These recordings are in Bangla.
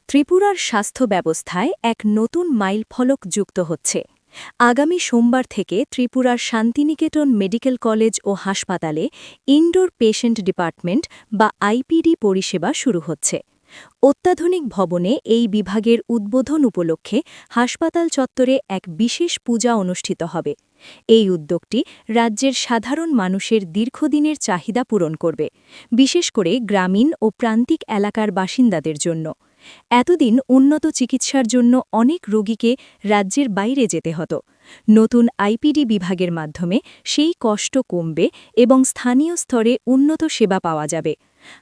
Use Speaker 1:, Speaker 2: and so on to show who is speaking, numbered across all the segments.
Speaker 1: ত্রিপুরার স্বাস্থ্য ব্যবস্থায় এক নতুন মাইলফলক যুক্ত হচ্ছে। আগামী সোমবার থেকে ত্রিপুরার শান্তিনিকেতন মেডিকেল কলেজ ও হাসপাতালে ইনডোর পেশেন্ট ডিপার্টমেন্ট বা আইপিডি পরিষেবা শুরু হচ্ছে। অত্যাধুনিক ভবনে এই বিভাগের উদ্বোধন উপলক্ষে হাসপাতাল চত্বরে এক বিশেষ পূজা অনুষ্ঠিত হবে। এই উদ্যোগটি রাজ্যের সাধারণ মানুষের দীর্ঘদিনের চাহিদা পূরণ করবে, বিশেষ করে গ্রামীণ ও প্রান্তিক এলাকার বাসিন্দাদের জন্য। এতদিন উন্নত চিকিৎসার জন্য অনেক রোগীকে রাজ্যের বাইরে যেতে হতো। নতুন আইপিডি বিভাগের মাধ্যমে সেই কষ্ট কমবে এবং স্থানীয় স্তরে উন্নত সেবা পাওয়া যাবে।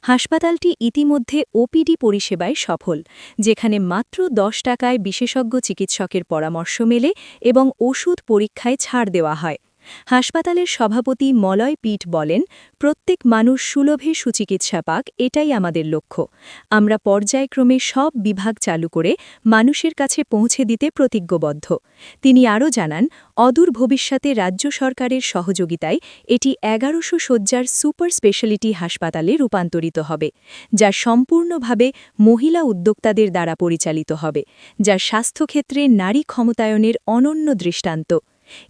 Speaker 1: হাসপাতালটি ইতিমধ্যে ওপিডি পরিষেবায় সফল, যেখানে মাত্র ১০ টাকায় বিশেষজ্ঞ চিকিৎসকের পরামর্শ মেলে এবং ওষুধ পরীক্ষায় ছাড় দেওয়া হয়। হাসপাতালের সভাপতি মলয় পীঠ বলেন, প্রত্যেক মানুষ সুলভে সুচিকিৎসা পাক, এটাই আমাদের লক্ষ্য। আমরা পর্যায়ক্রমে সব বিভাগ চালু করে মানুষের কাছে পৌঁছে দিতে প্রতিজ্ঞবদ্ধ। তিনি আরও জানান, অদূর ভবিষ্যতে রাজ্য সরকারের সহযোগিতায় এটি ১১০০ শয্যার সুপার স্পেশালিটি হাসপাতালে রূপান্তরিত হবে, যা সম্পূর্ণভাবে মহিলা উদ্যোক্তাদের দ্বারা পরিচালিত হবে, যা স্বাস্থ্যক্ষেত্রে নারী ক্ষমতায়নের অনন্য দৃষ্টান্ত।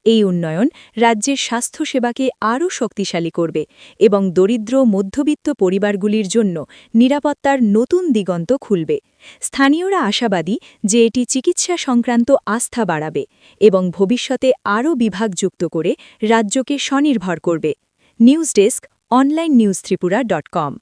Speaker 1: এই উন্নয়ন রাজ্যের স্বাস্থ্যসেবাকে আরও শক্তিশালী করবে এবং দরিদ্র মধ্যবিত্ত পরিবারগুলির জন্য নিরাপত্তার নতুন দিগন্ত খুলবে। স্থানীয়রা আশাবাদী যে এটি চিকিৎসা সংক্রান্ত আস্থা বাড়াবে এবং ভবিষ্যতে আরও বিভাগ যুক্ত করে রাজ্যকে স্বনির্ভর করবে। News desk, onlineNewsTripura.com।